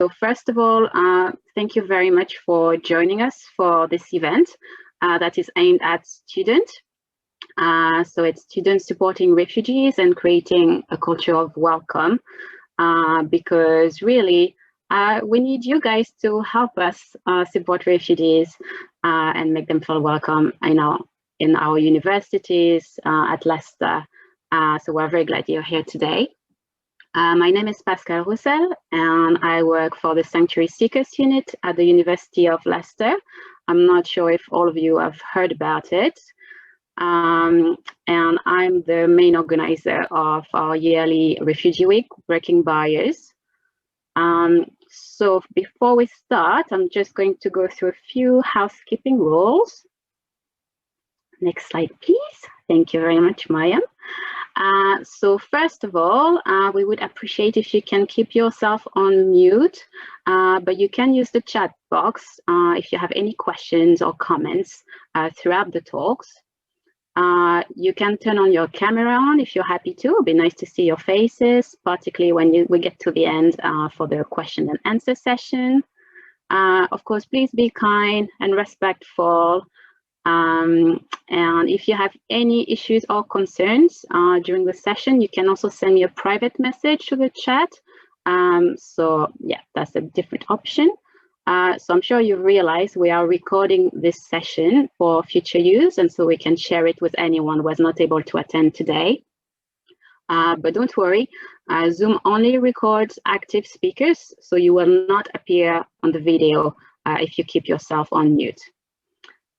So first of all, thank you very much for joining us for this event that is aimed at students. So it's students supporting refugees and creating a culture of welcome, because really we need you guys to help us support refugees and make them feel welcome in our universities at Leicester. So we're very glad you're here today. My name is Pascale Roussel, and I work for the Sanctuary Seekers Unit at the University of Leicester. I'm not sure if all of you have heard about it. And I'm the main organizer of our yearly Refugee Week, Breaking Barriers. So before we start, I'm just going to go through a few housekeeping rules. Next slide, please. Thank you very much, Maryam. So first of all, we would appreciate if you can keep yourself on mute, but you can use the chat box if you have any questions or comments throughout the talks. You can turn on your camera on if you're happy to. It'd be nice to see your faces, particularly when we get to the end for the question and answer session. Of course, please be kind and respectful. And if you have any issues or concerns during the session, you can also send me a private message to the chat. So yeah, that's a different option. So I'm sure you realize we are recording this session for future use, and so we can share it with anyone who was not able to attend today. But don't worry, Zoom only records active speakers, so you will not appear on the video if you keep yourself on mute.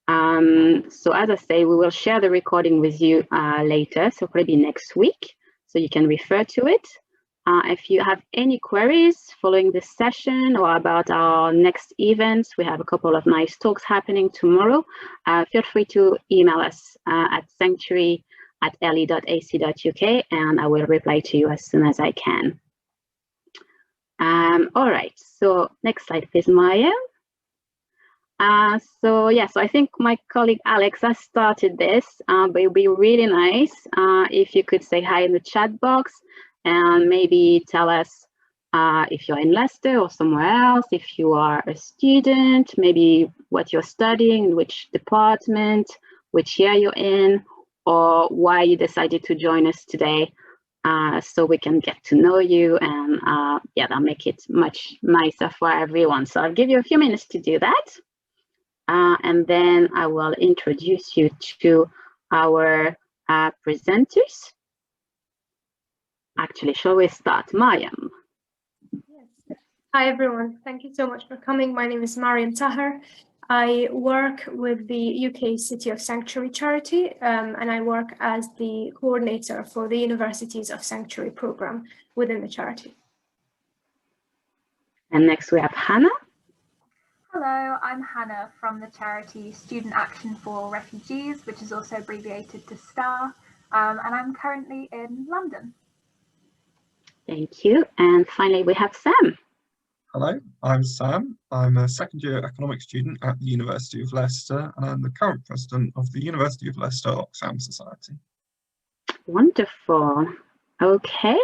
So as I say, we will share the recording with you later, so probably next week, so you can refer to it. If you have any queries following this session or about our next events, we have a couple of nice talks happening tomorrow. Feel free to email us at sanctuary@le.ac.uk, and I will reply to you as soon as I can. All right, so next slide, please, Maya. So I think my colleague Alex has started this, but it would be really nice if you could say hi in the chat box and maybe tell us if you're in Leicester or somewhere else, if you are a student, maybe what you're studying, which department, which year you're in, or why you decided to join us today, so we can get to know you, and that'll make it much nicer for everyone. So I'll give you a few minutes to do that. And then I will introduce you to our presenters. Actually, shall we start? Maryam. Yes. Hi, everyone. Thank you so much for coming. My name is Maryam Taher. I work with the UK City of Sanctuary charity, and I work as the coordinator for the Universities of Sanctuary program within the charity. And next we have Hannah. Hello, I'm Hannah from the charity Student Action for Refugees, which is also abbreviated to STAR, and I'm currently in London. Thank you. And finally, we have Sam. Hello, I'm Sam. I'm a second year economics student at the University of Leicester, and I'm the current president of the University of Leicester Oxfam Society. Wonderful. Okay.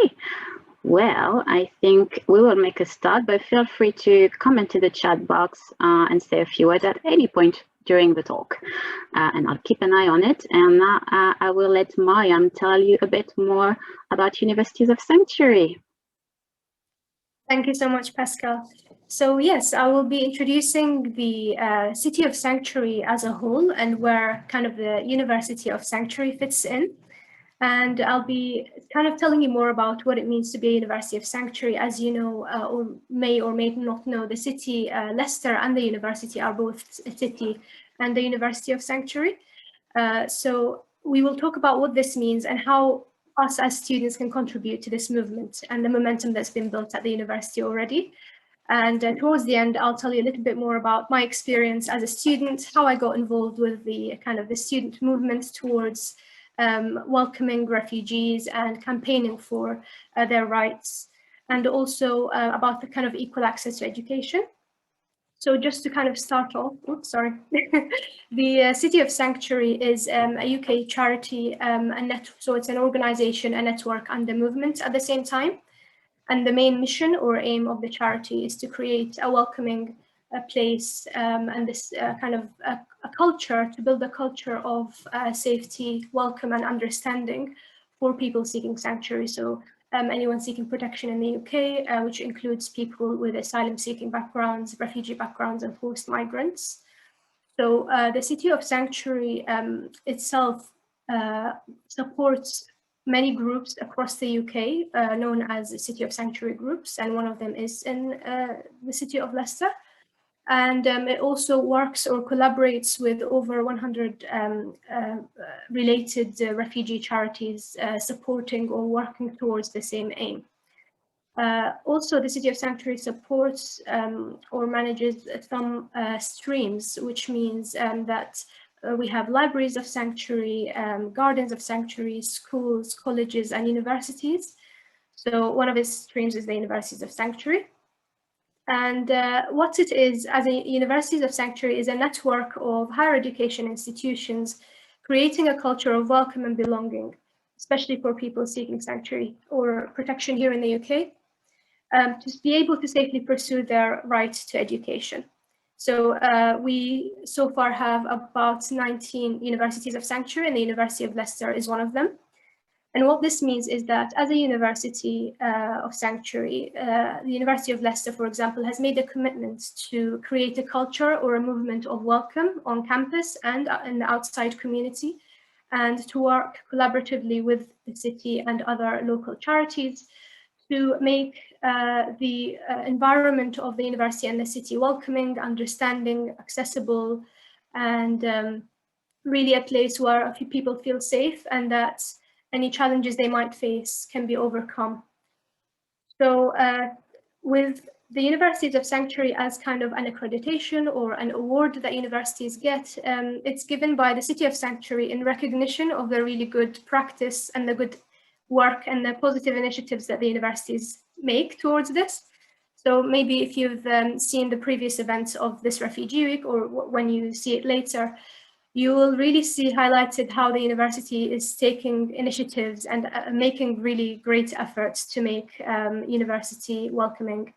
Well, I think we will make a start, but feel free to comment in the chat box and say a few words at any point during the talk, and I'll keep an eye on it. And now I will let Maryam tell you a bit more about Universities of Sanctuary. Thank you so much, Pascale. So yes, I will be introducing the City of Sanctuary as a whole and where kind of the University of Sanctuary fits in. And I'll be kind of telling you more about what it means to be a University of Sanctuary. As you know, or may not know, the city, Leicester and the university are both a city and the University of Sanctuary. So we will talk about what this means and how us as students can contribute to this movement and the momentum that's been built at the university already. And towards the end, I'll tell you a little bit more about my experience as a student, how I got involved with the kind of the student movement towards welcoming refugees and campaigning for their rights, and also about the kind of equal access to education. So just to kind of start off, the City of Sanctuary is a UK charity, so it's an organization, a network and a movement at the same time. And the main mission or aim of the charity is to create a welcoming place and this kind of a culture, to build a culture of safety, welcome and understanding for people seeking sanctuary. So anyone seeking protection in the UK, which includes people with asylum seeking backgrounds, refugee backgrounds and forced migrants. So the City of Sanctuary itself supports many groups across the UK known as the City of Sanctuary groups, and one of them is in the city of Leicester. And it also works or collaborates with over 100 related refugee charities supporting or working towards the same aim. Also, the City of Sanctuary supports or manages some streams, which means that we have libraries of sanctuary, gardens of sanctuary, schools, colleges, and universities. So one of its streams is the Universities of Sanctuary. And what it is as a Universities of Sanctuary is a network of higher education institutions creating a culture of welcome and belonging, especially for people seeking sanctuary or protection here in the UK. To be able to safely pursue their right to education. So we so far have about 19 universities of sanctuary, and the University of Leicester is one of them. And what this means is that as a university of sanctuary, the University of Leicester, for example, has made a commitment to create a culture or a movement of welcome on campus and in the outside community, and to work collaboratively with the city and other local charities to make the environment of the university and the city welcoming, understanding, accessible, and really a place where people feel safe and that any challenges they might face can be overcome. So with the Universities of Sanctuary as kind of an accreditation or an award that universities get, it's given by the City of Sanctuary in recognition of the really good practice and the good work and the positive initiatives that the universities make towards this. So maybe if you've seen the previous events of this Refugee Week, or when you see it later, you will really see highlighted how the university is taking initiatives and making really great efforts to make university welcoming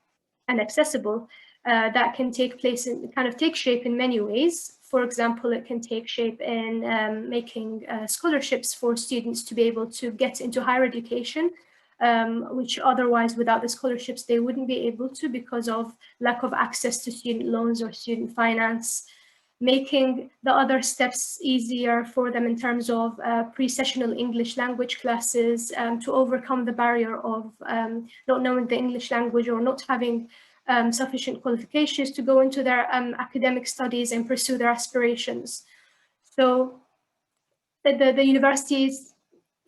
and accessible. That can take place and kind of take shape in many ways. For example, it can take shape in making scholarships for students to be able to get into higher education, which otherwise without the scholarships they wouldn't be able to because of lack of access to student loans or student finance, making the other steps easier for them in terms of pre-sessional English language classes to overcome the barrier of not knowing the English language or not having sufficient qualifications to go into their academic studies and pursue their aspirations. So the universities,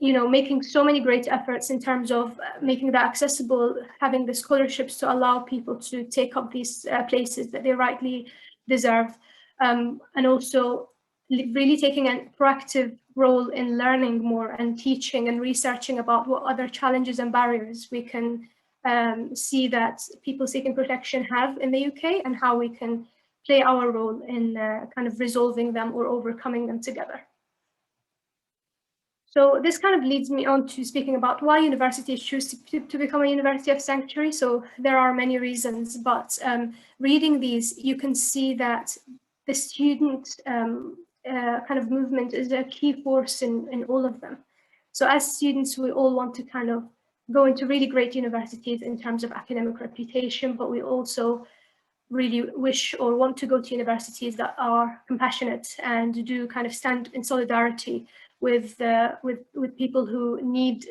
making so many great efforts in terms of making that accessible, having the scholarships to allow people to take up these places that they rightly deserve, and also really taking a proactive role in learning more and teaching and researching about what other challenges and barriers we can see that people seeking protection have in the UK and how we can play our role in kind of resolving them or overcoming them together. So this kind of leads me on to speaking about why universities choose to become a University of Sanctuary. So there are many reasons, but reading these, you can see that the student kind of movement is a key force in all of them. So as students, we all want to kind of go into really great universities in terms of academic reputation, but we also really wish or want to go to universities that are compassionate and do kind of stand in solidarity with people who need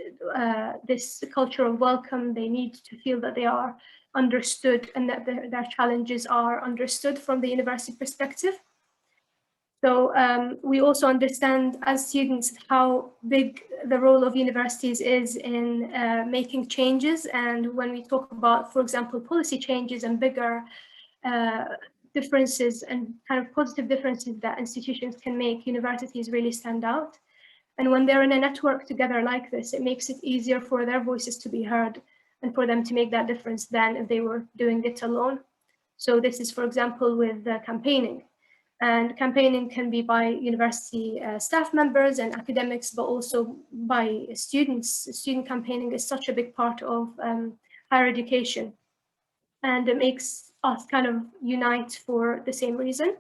this culture of welcome. They need to feel that they are understood and that their challenges are understood from the university perspective. So we also understand as students how big the role of universities is in making changes. And when we talk about, for example, policy changes and bigger differences and kind of positive differences that institutions can make, universities really stand out. And when they're in a network together like this, it makes it easier for their voices to be heard and for them to make that difference than if they were doing it alone. So this is, for example, with campaigning. And campaigning can be by university staff members and academics, but also by students. Student campaigning is such a big part of higher education. And it makes us kind of unite for the same reason.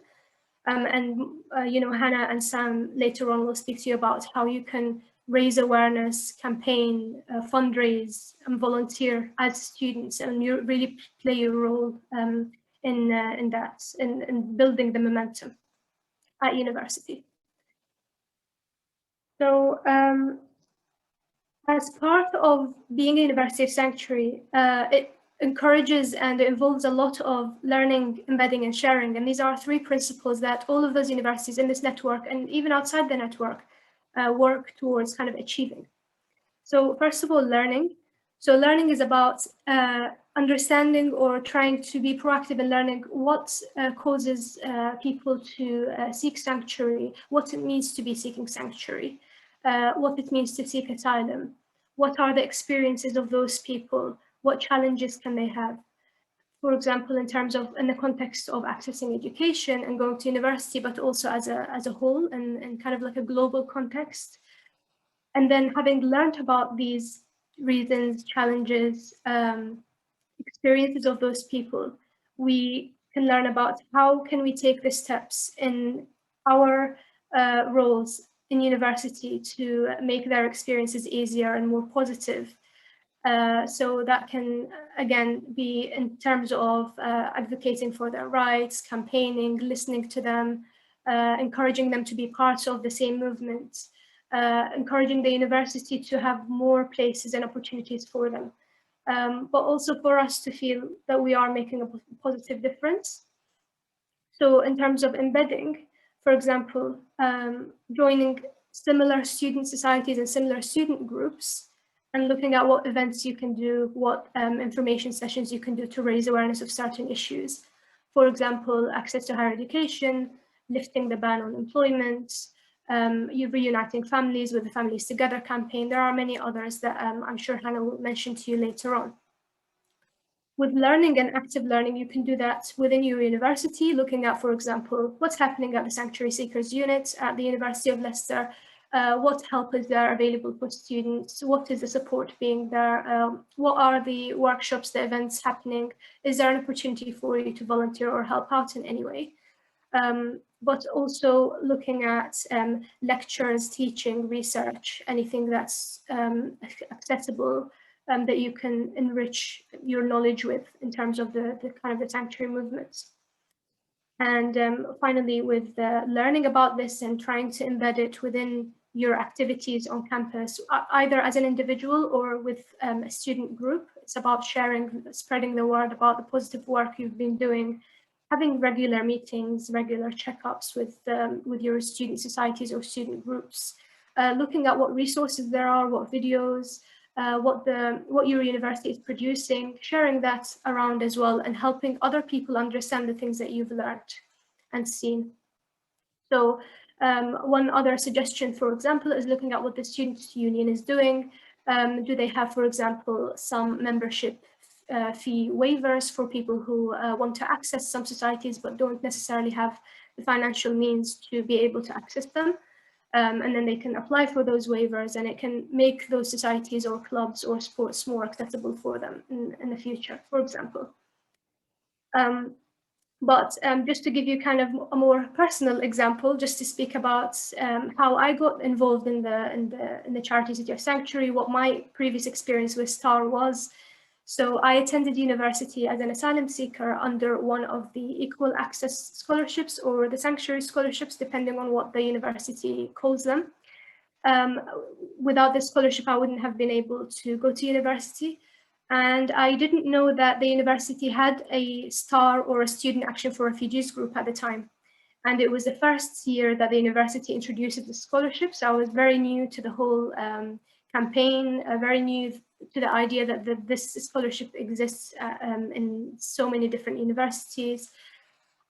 You know, Hannah and Sam later on will speak to you about how you can raise awareness, campaign, fundraise, and volunteer as students, and you really play a role in that, in building the momentum at university. So as part of being a University of Sanctuary, it encourages and it involves a lot of learning, embedding, and sharing. And these are 3 principles that all of those universities in this network and even outside the network work towards kind of achieving. So first of all, learning. So learning is about understanding or trying to be proactive in learning what causes people to seek sanctuary, what it means to be seeking sanctuary, what it means to seek asylum, what are the experiences of those people, what challenges can they have. For example, in terms of, in the context of accessing education and going to university, but also as a whole and kind of like a global context. And then having learned about these reasons, challenges, experiences of those people, we can learn about how can we take the steps in our roles in university to make their experiences easier and more positive. So that can, again, be in terms of advocating for their rights, campaigning, listening to them, encouraging them to be part of the same movement, encouraging the university to have more places and opportunities for them, but also for us to feel that we are making a positive difference. So in terms of embedding, for example, joining similar student societies and similar student groups, and looking at what events you can do, what information sessions you can do to raise awareness of certain issues. For example, access to higher education, lifting the ban on employment, you're reuniting families with the Families Together campaign. There are many others that I'm sure Hannah will mention to you later on. With learning and active learning, you can do that within your university, looking at, for example, what's happening at the Sanctuary Seekers Unit at the University of Leicester, what help is there available for students, what is the support being there, what are the workshops, the events happening, is there an opportunity for you to volunteer or help out in any way? But also looking at lectures, teaching, research, anything that's accessible, that you can enrich your knowledge with in terms of the kind of the sanctuary movements. And finally, with learning about this and trying to embed it within your activities on campus, either as an individual or with a student group, it's about sharing, spreading the word about the positive work you've been doing, having regular meetings, regular checkups with your student societies or student groups, looking at what resources there are, what videos, what your university is producing, sharing that around as well, and helping other people understand the things that you've learned and seen. So one other suggestion, for example, is looking at what the Students' Union is doing. Do they have, for example, some membership fee waivers for people who want to access some societies but don't necessarily have the financial means to be able to access them? And then they can apply for those waivers, and it can make those societies or clubs or sports more accessible for them in the future, for example. But just to give you kind of a more personal example, just to speak about how I got involved in the Charity City of Sanctuary, what my previous experience with STAR was. So I attended university as an asylum seeker under one of the equal access scholarships or the sanctuary scholarships, depending on what the university calls them. Without this scholarship, I wouldn't have been able to go to university. And I didn't know that the university had a STAR or a Student Action for Refugees group at the time. And it was the first year that the university introduced the scholarship. So I was very new to the whole campaign, very new to the idea that this scholarship exists in so many different universities.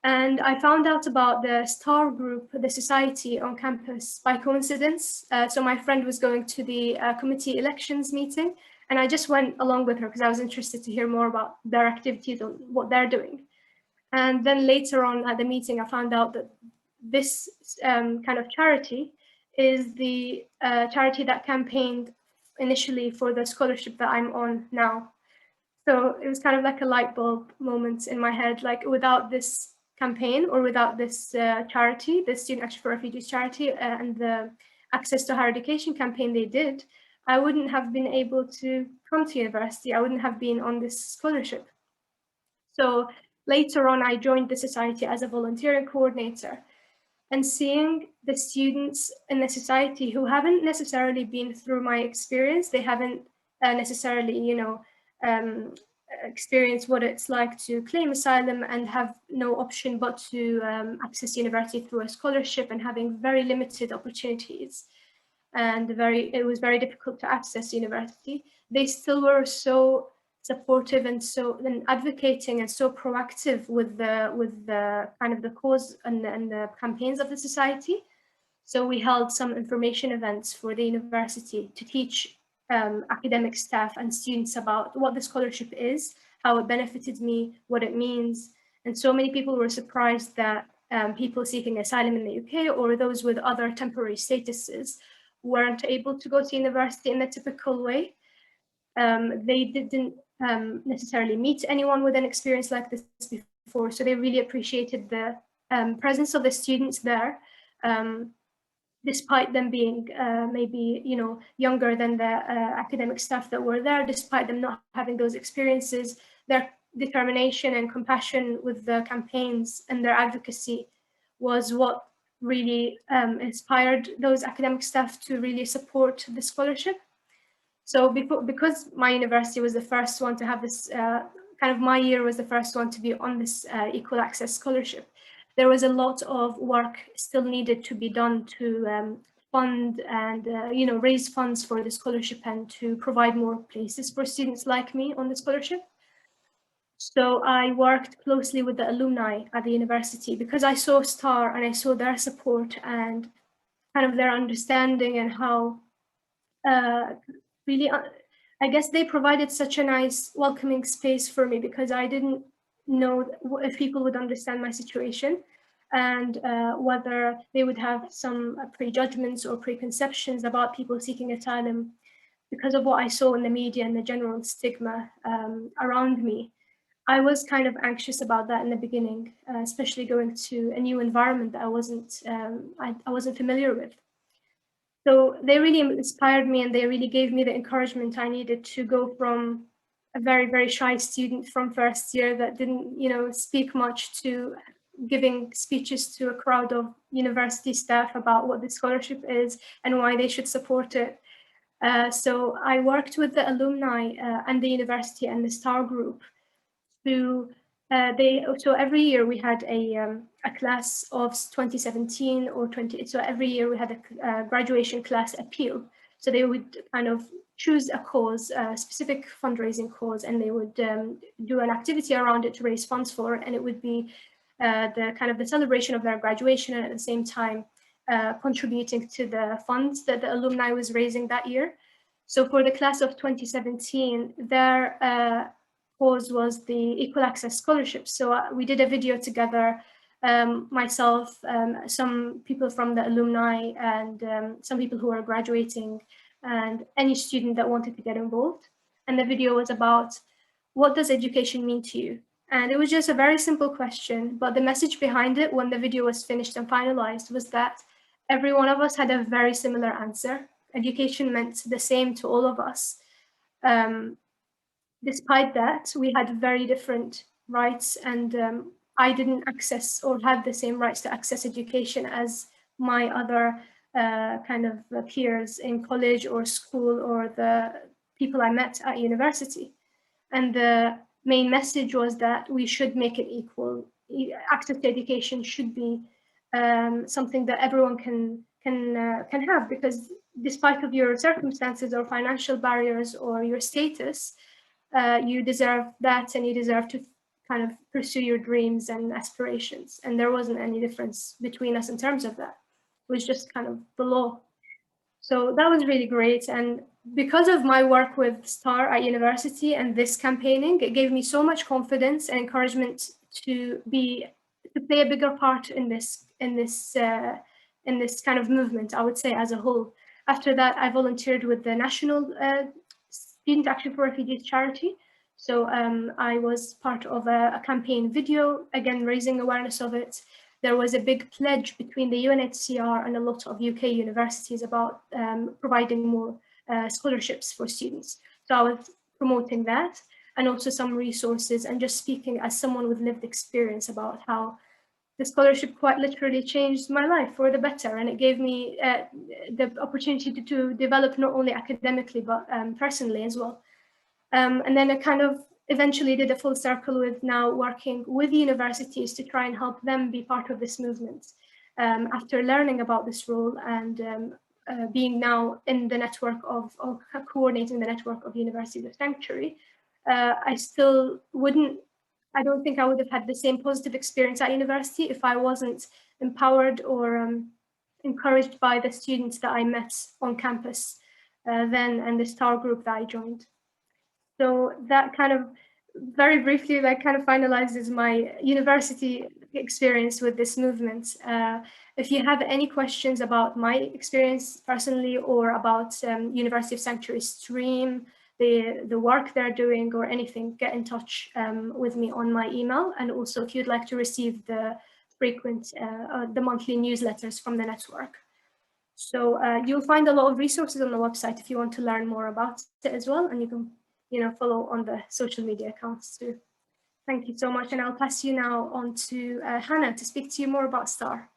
And I found out about the STAR group, the society on campus, by coincidence. So my friend was going to the committee elections meeting, and I just went along with her because I was interested to hear more about their activities and what they're doing. And then later on at the meeting, I found out that this kind of charity is the charity that campaigned initially for the scholarship that I'm on now. So it was kind of like a light bulb moment in my head, like without this campaign or without this charity, the Student Action for Refugees charity, and the Access to Higher Education campaign they did, I wouldn't have been able to come to university. I wouldn't have been on this scholarship. So later on, I joined the society as a volunteering coordinator, and seeing the students in the society who haven't necessarily been through my experience, they haven't necessarily, experienced what it's like to claim asylum and have no option but to access university through a scholarship, and having very limited opportunities. And it was very difficult to access university. They still were so supportive and advocating and so proactive with the kind of the cause and the campaigns of the society. So we held some information events for the university to teach academic staff and students about what the scholarship is, how it benefited me, what it means. And so many people were surprised that people seeking asylum in the UK or those with other temporary statuses weren't able to go to university in the typical way. They didn't necessarily meet anyone with an experience like this before, so they really appreciated the presence of the students there, despite them being maybe younger than the academic staff that were there, despite them not having those experiences. Their determination and compassion with the campaigns and their advocacy was what really inspired those academic staff to really support the scholarship. So because my university was the first one to have this, my year was the first one to be on this equal access scholarship, there was a lot of work still needed to be done to fund and raise funds for the scholarship and to provide more places for students like me on the scholarship. So I worked closely with the alumni at the university because I saw STAR and I saw their support and kind of their understanding and how really, I guess they provided such a nice welcoming space for me because I didn't know if people would understand my situation and whether they would have some prejudgments or preconceptions about people seeking asylum because of what I saw in the media and the general stigma around me. I was kind of anxious about that in the beginning, especially going to a new environment that I wasn't familiar with. So they really inspired me and they really gave me the encouragement I needed to go from a very, very shy student from first year that didn't, speak much to giving speeches to a crowd of university staff about what the scholarship is and why they should support it. So I worked with the alumni and the university and the STAR group to so every year we had a class of 2017 or 20. So every year we had a graduation class appeal. So they would kind of choose a cause, a specific fundraising cause, and they would do an activity around it to raise funds for, and it would be the celebration of their graduation, and at the same time contributing to the funds that the alumni was raising that year. So for the class of 2017, their cause was the Equal Access Scholarship. So we did a video together, myself, some people from the alumni, and some people who are graduating, and any student that wanted to get involved. And the video was about, what does education mean to you? And it was just a very simple question, but the message behind it when the video was finished and finalized was that every one of us had a very similar answer. Education meant the same to all of us. Despite that, we had very different rights, and I didn't access or have the same rights to access education as my other peers in college or school or the people I met at university. And the main message was that we should make it equal. Access to education should be something that everyone can have, because despite of your circumstances or financial barriers or your status, you deserve that, and you deserve to kind of pursue your dreams and aspirations. And there wasn't any difference between us in terms of that. It was just kind of the law. So that was really great. And because of my work with STAR at university and this campaigning, it gave me so much confidence and encouragement to play a bigger part in this kind of movement, I would say, as a whole. After that, I volunteered with the National Student Action for Refugees charity. So I was part of a campaign video, again, raising awareness of it. There was a big pledge between the UNHCR and a lot of UK universities about providing more scholarships for students. So I was promoting that, and also some resources, and just speaking as someone with lived experience about how the scholarship quite literally changed my life for the better, and it gave me the opportunity to develop not only academically but personally as well. And then I kind of eventually did a full circle with now working with universities to try and help them be part of this movement. After learning about this role and being now in the network of coordinating the network of Universities of Sanctuary, I still I don't think I would have had the same positive experience at university if I wasn't empowered or encouraged by the students that I met on campus then, and the STAR group that I joined. So that kind of, very briefly, that kind of finalizes my university experience with this movement. If you have any questions about my experience personally or about University of Sanctuary Stream, the work they're doing or anything, get in touch with me on my email. And also if you'd like to receive the frequent, the monthly newsletters from the network. So you'll find a lot of resources on the website if you want to learn more about it as well. And you can follow on the social media accounts too. Thank you so much. And I'll pass you now on to Hannah to speak to you more about STAR.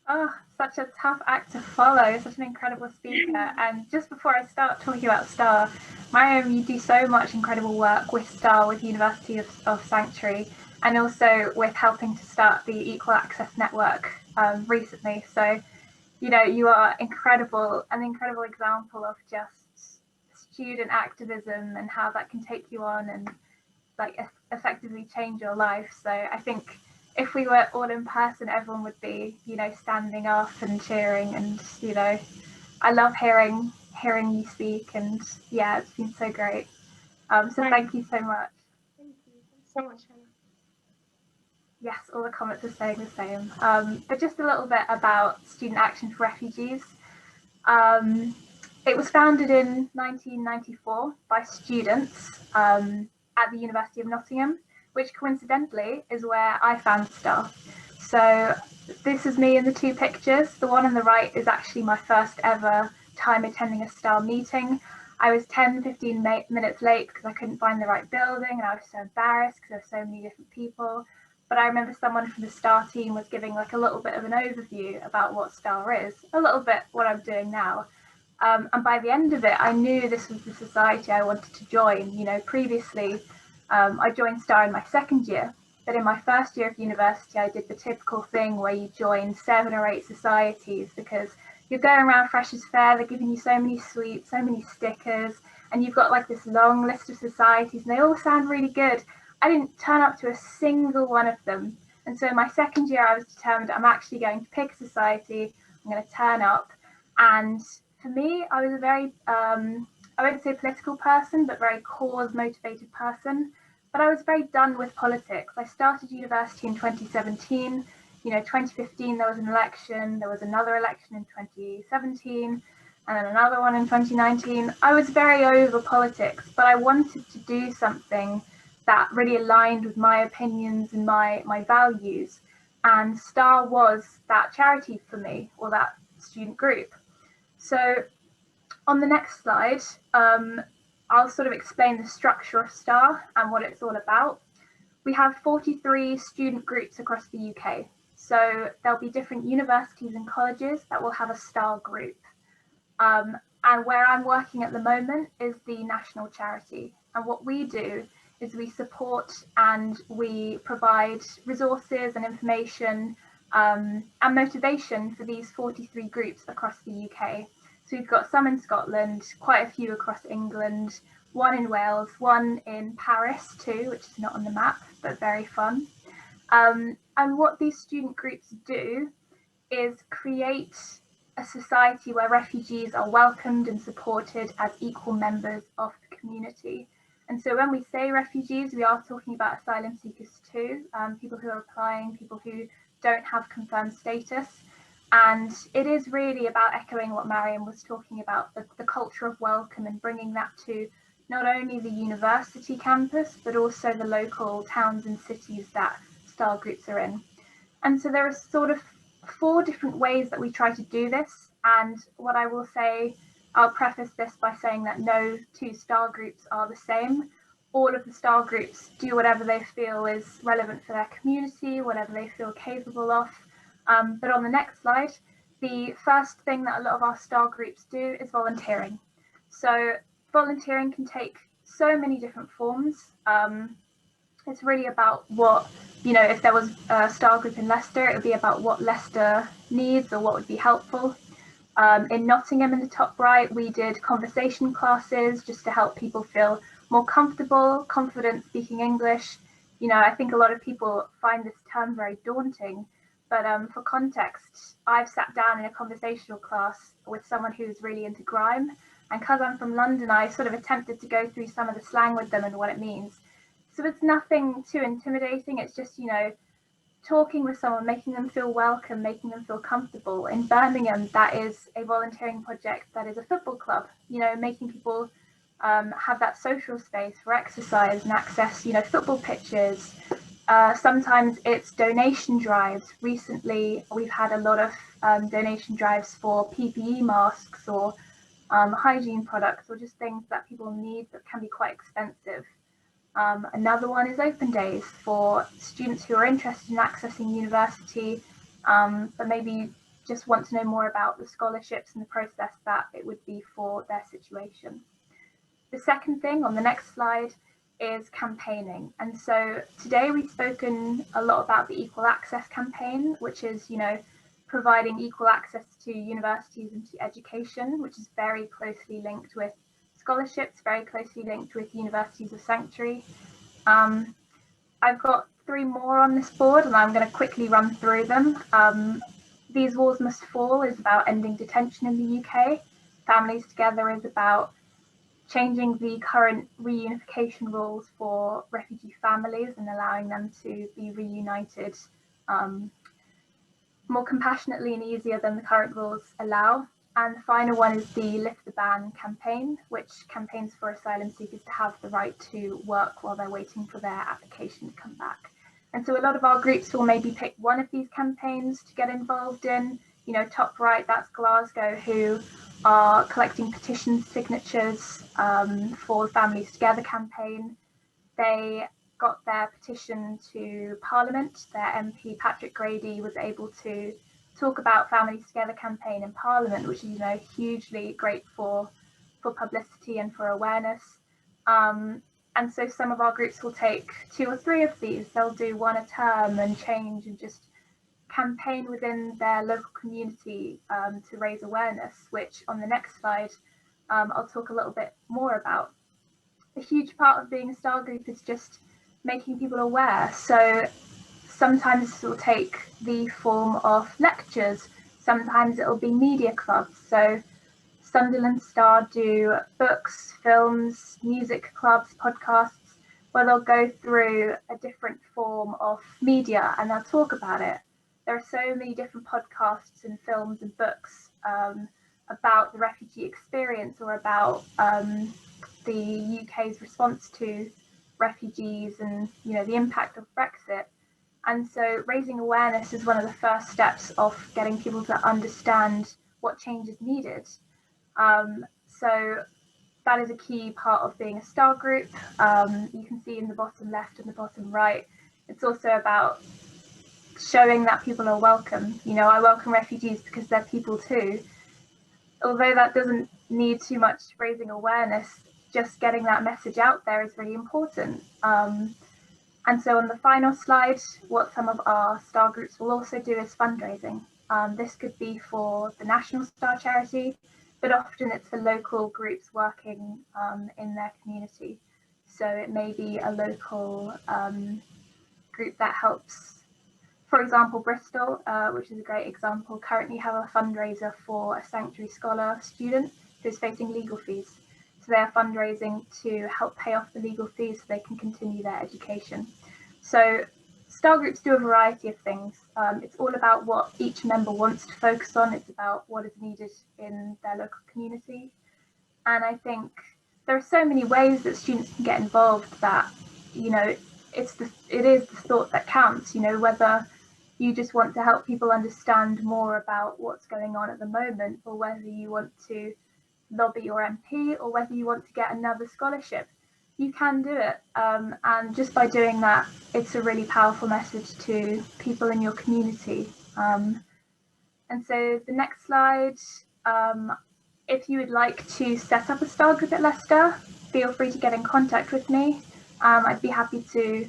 Oh, such a tough act to follow, such an incredible speaker. And just before I start talking about STAR, Maryam, you do so much incredible work with STAR, with University of Sanctuary, and also with helping to start the Equal Access Network recently. So, you are incredible, an incredible example of just student activism and how that can take you on and effectively change your life. So I think if we were all in person, everyone would be, standing up and cheering, and I love hearing you speak, and yeah, it's been so great. So thank you so much. Thank you. Thanks so much, Hannah. Yes, all the comments are saying the same. But just a little bit about Student Action for Refugees. It was founded in 1994 by students at the University of Nottingham, which coincidentally is where I found STAR. So this is me in the two pictures. The one on the right is actually my first ever time attending a STAR meeting. I was 10-15 minutes late because I couldn't find the right building, and I was so embarrassed because there were so many different people. But I remember someone from the STAR team was giving a little bit of an overview about what STAR is, a little bit what I'm doing now. And by the end of it, I knew this was the society I wanted to join. Previously, I joined STAR in my second year, but in my first year of university, I did the typical thing where you join 7 or 8 societies because you're going around Freshers' Fair, they're giving you so many sweets, so many stickers, and you've got this long list of societies, and they all sound really good. I didn't turn up to a single one of them. And so in my second year, I was determined I'm actually going to pick a society, I'm going to turn up. And for me, I was a very, I won't say political person, but very cause motivated person. But I was very done with politics. I started university in 2017. 2015, there was an election. There was another election in 2017, and then another one in 2019. I was very over politics, but I wanted to do something that really aligned with my opinions and my values. And STAR was that charity for me, or that student group. So on the next slide, I'll sort of explain the structure of STAR and what it's all about. We have 43 student groups across the UK. So there'll be different universities and colleges that will have a STAR group. And where I'm working at the moment is the national charity. And what we do is we support and we provide resources and information and motivation for these 43 groups across the UK. So we've got some in Scotland, quite a few across England, one in Wales, one in Paris too, which is not on the map, but very fun. And what these student groups do is create a society where refugees are welcomed and supported as equal members of the community. And so when we say refugees, we are talking about asylum seekers too, people who are applying, people who don't have confirmed status. And it is really about echoing what Maryam was talking about, the culture of welcome, and bringing that to not only the university campus, but also the local towns and cities that STAR groups are in. And so there are sort of 4 different ways that we try to do this. And what I will say, I'll preface this by saying that no 2 STAR groups are the same. All of the STAR groups do whatever they feel is relevant for their community, whatever they feel capable of. But on the next slide, the first thing that a lot of our STAR groups do is volunteering. So volunteering can take so many different forms. It's really about what, if there was a STAR group in Leicester, it would be about what Leicester needs or what would be helpful. In Nottingham in the top right, we did conversation classes just to help people feel more comfortable, confident speaking English. I think a lot of people find this term very daunting, but for context, I've sat down in a conversational class with someone who's really into grime. And because I'm from London, I sort of attempted to go through some of the slang with them and what it means. So it's nothing too intimidating. It's just, talking with someone, making them feel welcome, making them feel comfortable. In Birmingham, that is a volunteering project that is a football club, making people have that social space for exercise and access, football pitches. Sometimes it's donation drives. Recently, we've had a lot of donation drives for PPE masks or hygiene products or just things that people need that can be quite expensive. Another one is open days for students who are interested in accessing university, but maybe just want to know more about the scholarships and the process that it would be for their situation. The second thing on the next slide is campaigning. And so today we've spoken a lot about the Equal Access campaign, which is, providing equal access to universities and to education, which is very closely linked with scholarships, very closely linked with universities of sanctuary. I've got 3 more on this board and I'm going to quickly run through them. These Walls Must Fall is about ending detention in the UK. Families Together is about changing the current reunification rules for refugee families and allowing them to be reunited more compassionately and easier than the current rules allow. And the final one is the Lift the Ban campaign, which campaigns for asylum seekers to have the right to work while they're waiting for their application to come back. And so a lot of our groups will maybe pick one of these campaigns to get involved in. Top right, that's Glasgow, who are collecting petition signatures for the Families Together campaign. They got their petition to Parliament. Their MP Patrick Grady was able to talk about Families Together campaign in Parliament, which is hugely great for publicity and for awareness. And so some of our groups will take 2 or 3 of these. They'll do one a term and change and just campaign within their local community to raise awareness, which on the next slide I'll talk a little bit more about. A huge part of being a STAR group is just making people aware. So sometimes this will take the form of lectures, sometimes it'll be media clubs. So Sunderland STAR do books, films, music clubs, podcasts, where they'll go through a different form of media and they'll talk about it. There are so many different podcasts and films and books about the refugee experience or about the UK's response to refugees and the impact of Brexit. And so raising awareness is one of the first steps of getting people to understand what change is needed. So that is a key part of being a STAR group. You can see in the bottom left and the bottom right, it's also about showing that people are welcome. I welcome refugees because they're people too. Although that doesn't need too much raising awareness, just getting that message out there is really important. And so on the final slide, what some of our STAR groups will also do is fundraising. This could be for the National STAR charity, but often it's for local groups working in their community. So it may be a local group that helps. For example, Bristol, which is a great example, currently have a fundraiser for a sanctuary scholar student who's facing legal fees. So they're fundraising to help pay off the legal fees so they can continue their education. So STAR groups do a variety of things. It's all about what each member wants to focus on. It's about what is needed in their local community. And I think there are so many ways that students can get involved that, you know, it is the thought that counts, you know, whether you just want to help people understand more about what's going on at the moment, or whether you want to lobby your MP, or whether you want to get another scholarship. You can do it, and just by doing that, it's a really powerful message to people in your community. And so the next slide, if you would like to set up a STAR group at Leicester, feel free to get in contact with me. I'd be happy to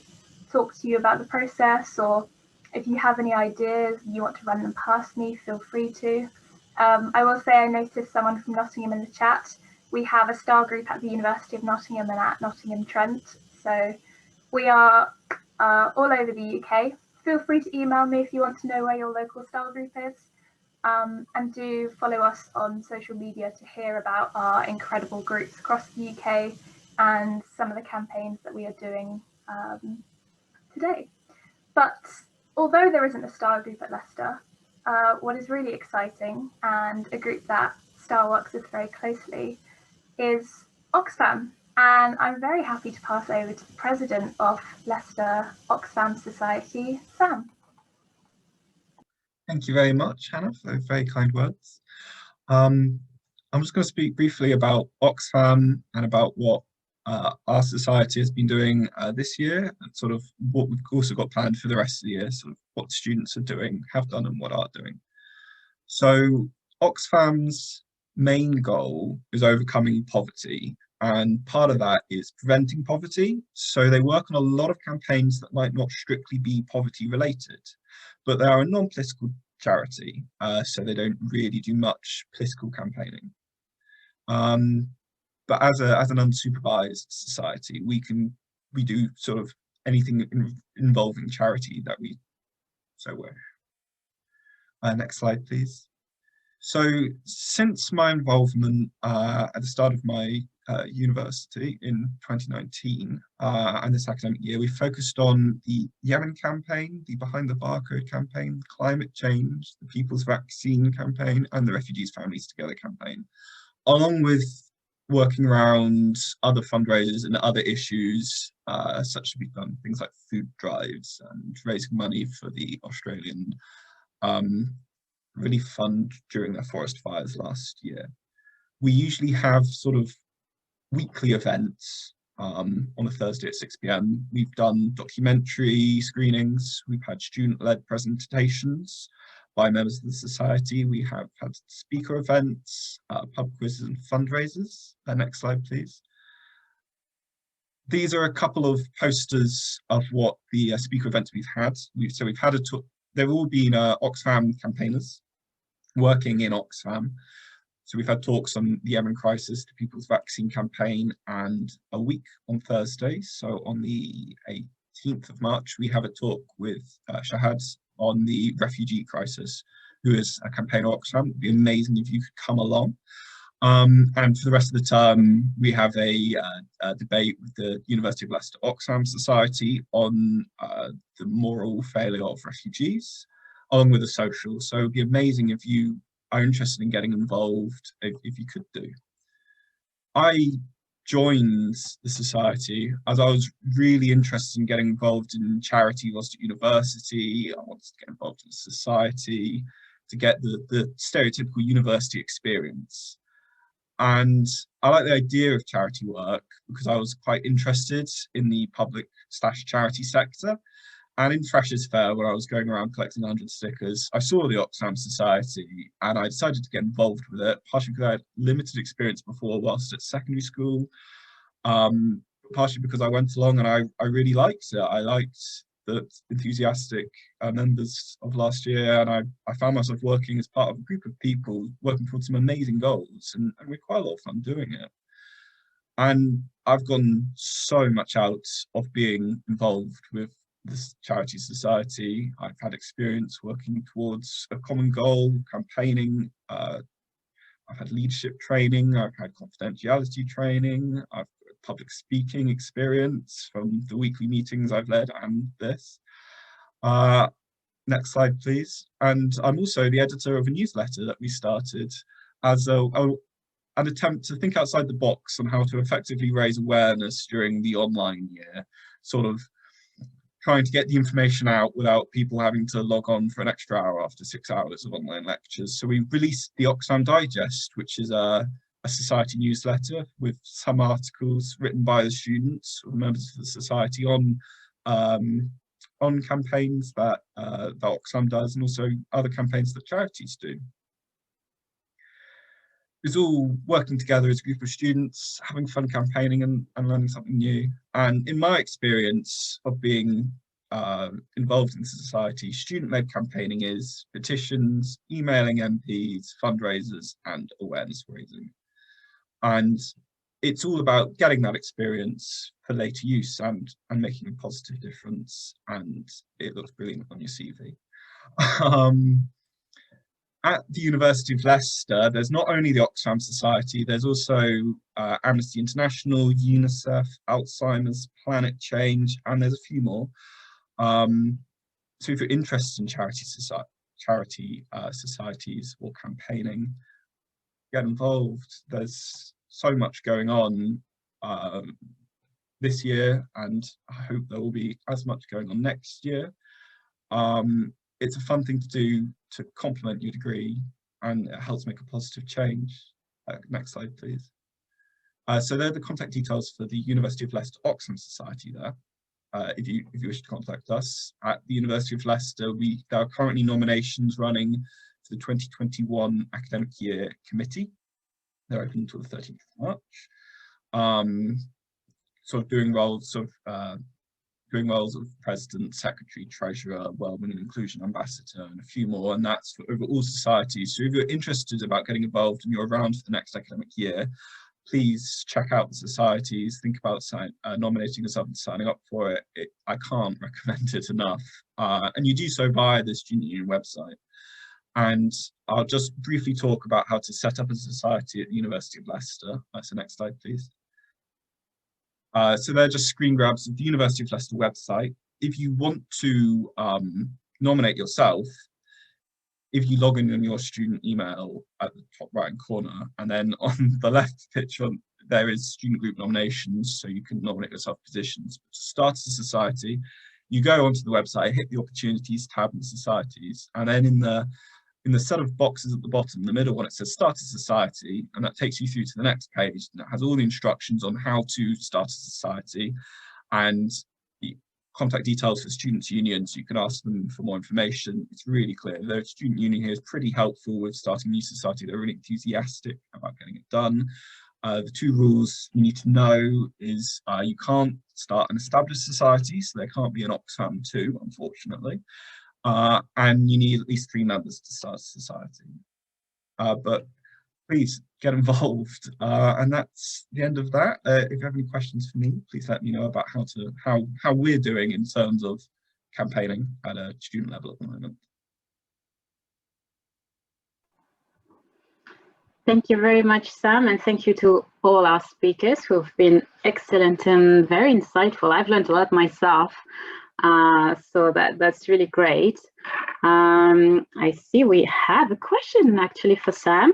talk to you about the process, or if you have any ideas you want to run them past me, feel free to. I will say I noticed someone from Nottingham in the chat. We have a STAR group at the University of Nottingham and at Nottingham Trent. So we are all over the UK. Feel free to email me if you want to know where your local STAR group is. And do follow us on social media to hear about our incredible groups across the UK and some of the campaigns that we are doing today. But although there isn't a STAR group at Leicester, what is really exciting, and a group that STAR works with very closely, is Oxfam. And I'm very happy to pass over to the president of Leicester Oxfam Society, Sam. Thank you very much, Hannah, for those very kind words. I'm just going to speak briefly about Oxfam and about what our society has been doing this year, and sort of what we've also got planned for the rest of the year, sort of what students are doing, have done, and what are doing. So Oxfam's main goal is overcoming poverty, and part of that is preventing poverty. So they work on a lot of campaigns that might not strictly be poverty related, but they are a non-political charity, so they don't really do much political campaigning. But as an unsupervised society, we do sort of anything involving charity that we so wish. Next slide, please. So since my involvement at the start of my university in 2019 and this academic year, we focused on the Yemen campaign, the Behind the Barcode campaign, climate change, the People's Vaccine campaign, and the Refugees Families Together campaign, along with working around other fundraisers and other issues, such as we've done things like food drives and raising money for the Australian relief fund during the forest fires last year. We usually have sort of weekly events on a Thursday at 6 p.m. We've done documentary screenings, we've had student-led presentations by members of the society, we have had speaker events, pub quizzes and fundraisers. Next slide, please. These are a couple of posters of what the speaker events we've had. So we've had they've all been Oxfam campaigners working in Oxfam. So we've had talks on the Yemen crisis, the People's Vaccine campaign, and a week on Thursday. So on the 18th of March, we have a talk with Shahad on the refugee crisis, who is a campaigner at Oxfam. It'd be amazing if you could come along. And for the rest of the term, we have a debate with the University of Leicester Oxfam Society on the moral failure of refugees, along with a social. So it'd be amazing if you are interested in getting involved, if you could do. I joined the society as I was really interested in getting involved in charity whilst at university. I wanted to get involved in society to get the stereotypical university experience. And I like the idea of charity work because I was quite interested in the public/charity sector. And in Freshers' Fair, when I was going around collecting 100 stickers, I saw the Oxfam Society and I decided to get involved with it, partially because I had limited experience before whilst at secondary school, partially because I went along and I really liked it. I liked the enthusiastic members of last year, and I found myself working as part of a group of people working towards some amazing goals, and we had quite a lot of fun doing it. And I've gotten so much out of being involved with this charity society. I've had experience working towards a common goal, campaigning. I've had leadership training. I've had confidentiality training. I've got public speaking experience from the weekly meetings I've led and this. Next slide, please. And I'm also the editor of a newsletter that we started as an attempt to think outside the box on how to effectively raise awareness during the online year, sort of trying to get the information out without people having to log on for an extra hour after 6 hours of online lectures. So we released the Oxfam Digest, which is a society newsletter with some articles written by the students or members of the society on campaigns that Oxfam does, and also other campaigns that charities do. It's all working together as a group of students, having fun campaigning and learning something new. And in my experience of being involved in society, student-led campaigning is petitions, emailing MPs, fundraisers, and awareness raising. And it's all about getting that experience for later use and making a positive difference. And it looks brilliant on your CV. At the University of Leicester, there's not only the Oxfam Society, there's also Amnesty International, UNICEF, Alzheimer's, Planet Change, and there's a few more. So if you're interested in charity societies or campaigning, get involved. There's so much going on this year, and I hope there will be as much going on next year. It's a fun thing to do to complement your degree, and it helps make a positive change. Next slide, please. So they're the contact details for the University of Leicester Oxfam Society there. If you wish to contact us. At the University of Leicester, there are currently nominations running for the 2021 academic year committee. They're open until the 13th of March. Sort of doing roles of president, secretary, treasurer, wellbeing and inclusion ambassador, and a few more, and that's for over all societies. So if you're interested about getting involved and you're around for the next academic year, please check out the societies, think about nominating yourself and signing up for it. I can't recommend it enough. And you do so via the Student Union website. And I'll just briefly talk about how to set up a society at the University of Leicester. So next slide, please. So they're just screen grabs of the University of Leicester website. If you want to nominate yourself, if you log in your student email at the top right hand corner, and then on the left picture, there is student group nominations, so you can nominate yourself positions. But to start a society, you go onto the website, hit the opportunities tab in societies, and then in the set of boxes at the bottom, the middle one, it says start a society, and that takes you through to the next page, and it has all the instructions on how to start a society and the contact details for students' unions. You can ask them for more information. It's really clear. The student union here is pretty helpful with starting a new society. They're really enthusiastic about getting it done. The two rules you need to know is you can't start an established society, so there can't be an Oxfam 2, unfortunately. And you need at least 3 members to start a society. But please get involved. And that's the end of that. If you have any questions for me, please let me know about how we're doing in terms of campaigning at a student level at the moment. Thank you very much, Sam, and thank you to all our speakers who've been excellent and very insightful. I've learned a lot myself. So that's really great. I see we have a question actually for Sam.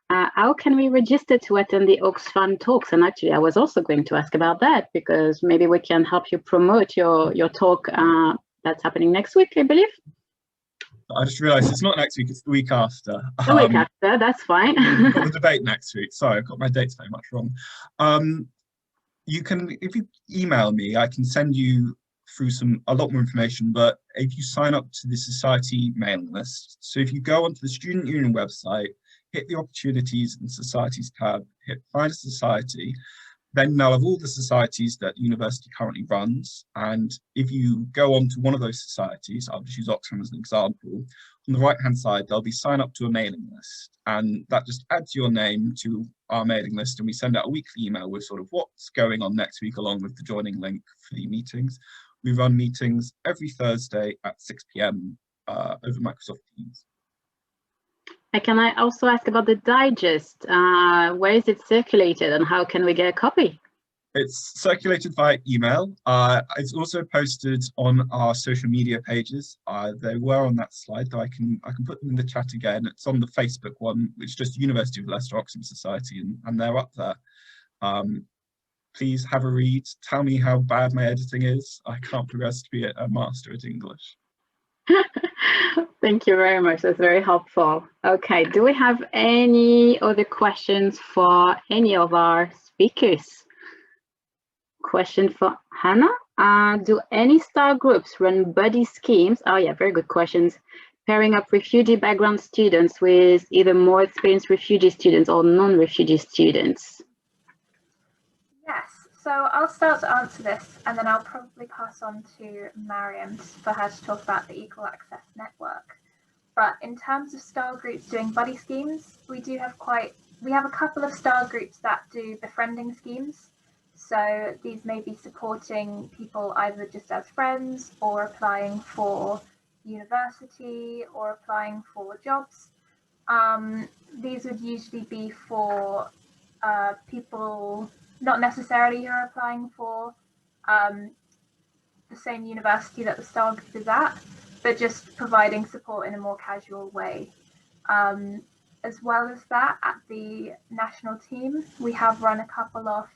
How can we register to attend the Oxfam talks? And actually, I was also going to ask about that, because maybe we can help you promote your talk that's happening next week, I believe. I just realised it's not next week, it's the week after. The week after, that's fine. We've got the debate next week. Sorry, I've got my dates very much wrong. You can, if you email me, I can send you through a lot more information, but if you sign up to the society mailing list, so if you go onto the Student Union website, hit the Opportunities and Societies tab, hit Find a Society, then they'll have all the societies that the university currently runs. And if you go on to one of those societies, I'll just use Oxfam as an example, on the right hand side, there'll be sign up to a mailing list. And that just adds your name to our mailing list, and we send out a weekly email with sort of what's going on next week, along with the joining link for the meetings. We run meetings every Thursday at 6 PM over Microsoft Teams. Can I also ask about the digest? Where is it circulated and how can we get a copy? It's circulated via email. It's also posted on our social media pages. They were on that slide, though I can put them in the chat again. It's on the Facebook one, which is just University of Leicester Oxfam Society, and they're up there. Please have a read. Tell me how bad my editing is. I can't progress to be a master at English. Thank you very much. That's very helpful. Okay, do we have any other questions for any of our speakers? Question for Hannah. Do any STAR groups run buddy schemes? Oh yeah, very good questions. Pairing up refugee background students with either more experienced refugee students or non-refugee students? Yes, so I'll start to answer this and then I'll probably pass on to Maryam for her to talk about the Equal Access Network. But in terms of STAR groups doing buddy schemes, we have a couple of STAR groups that do befriending schemes. So these may be supporting people either just as friends or applying for university or applying for jobs. These would usually be for people not necessarily who are applying for the same university that the STAR group is at, but just providing support in a more casual way. As well as that, at the national team, we have run a couple of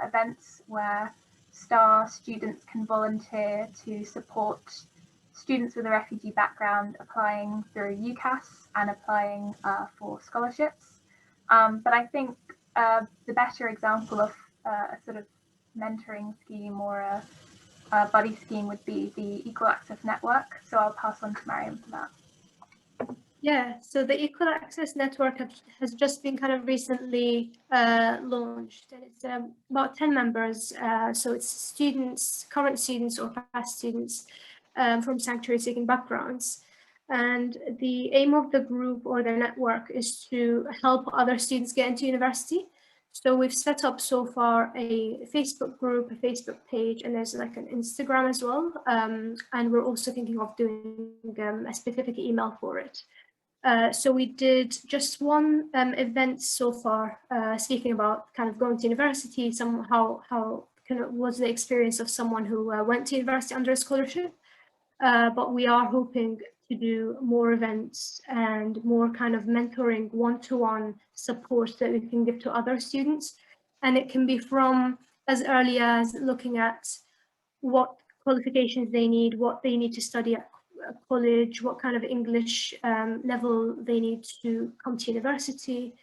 events where STAR students can volunteer to support students with a refugee background applying through UCAS and applying for scholarships. But I think the better example of a sort of mentoring scheme or a buddy scheme would be the Equal Access Network. So I'll pass on to Maryam for that. Yeah, so the Equal Access Network has just been kind of recently launched, and it's about 10 members. So it's students, current students or past students from sanctuary-seeking backgrounds. And the aim of the group or the network is to help other students get into university. So we've set up so far a Facebook group, a Facebook page, and there's like an Instagram as well. And we're also thinking of doing a specific email for it. So we did just one event so far, speaking about kind of going to university, how kind of was the experience of someone who went to university under a scholarship. But we are hoping to do more events and more kind of mentoring, one-to-one support that we can give to other students. And it can be from as early as looking at what qualifications they need, what they need to study at college, what kind of English level they need to come to university,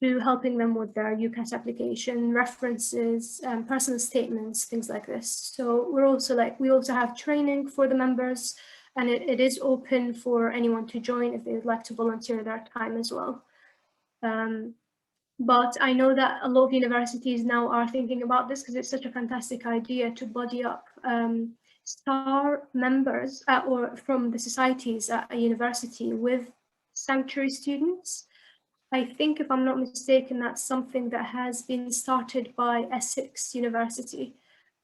to helping them with their UCAS application, references, personal statements, things like this. So we also have training for the members, and it is open for anyone to join if they would like to volunteer their time as well. But I know that a lot of universities now are thinking about this because it's such a fantastic idea to buddy up STAR members or from the societies at a university with sanctuary students. I think, if I'm not mistaken, that's something that has been started by Essex University.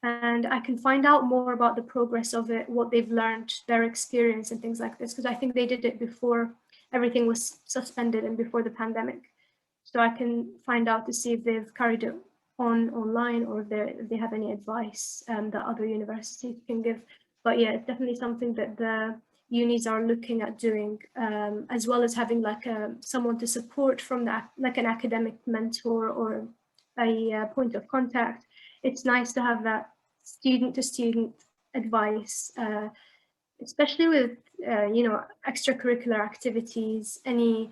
And I can find out more about the progress of it, what they've learned, their experience and things like this, because I think they did it before everything was suspended and before the pandemic. So I can find out to see if they've carried it on online or if they have any advice that other universities can give. But yeah, it's definitely something that the unis are looking at doing, as well as having like someone to support from that, like an academic mentor or a point of contact. It's nice to have that student-to-student advice, especially with extracurricular activities, any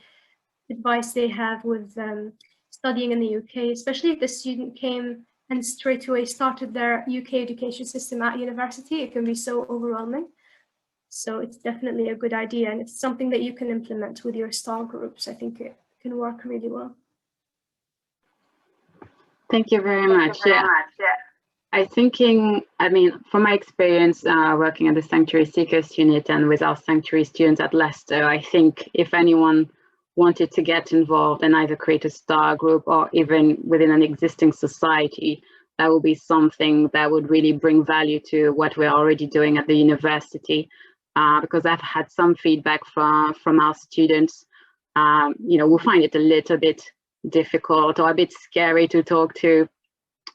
advice they have with studying in the UK, especially if the student came and straight away started their UK education system at university. It can be so overwhelming. So it's definitely a good idea, and it's something that you can implement with your STAR groups. I think it can work really well. Thank you very much. I mean, from my experience working at the Sanctuary Seekers Unit and with our sanctuary students at Leicester, I think if anyone wanted to get involved and either create a STAR group or even within an existing society, that would be something that would really bring value to what we're already doing at the university. Because I've had some feedback from our students, who find it a little bit difficult or a bit scary to talk to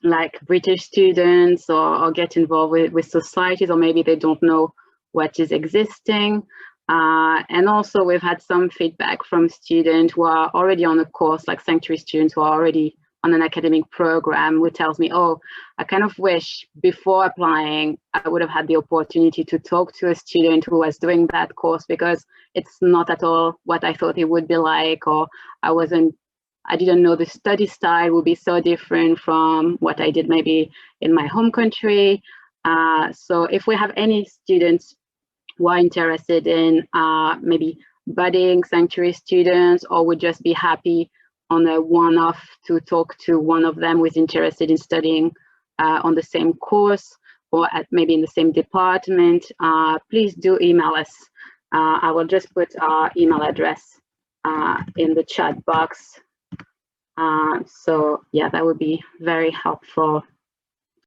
like British students or get involved with societies, or maybe they don't know what is existing. And also we've had some feedback from students who are already on a course, like sanctuary students who are already on an academic program, who tells me, oh, I kind of wish before applying, I would have had the opportunity to talk to a student who was doing that course, because it's not at all what I thought it would be like, or I didn't know the study style would be so different from what I did maybe in my home country. So if we have any students who are interested in maybe budding sanctuary students, or would just be happy on a one-off to talk to one of them who is interested in studying on the same course, or maybe in the same department, please do email us. I will just put our email address in the chat box. So yeah, that would be very helpful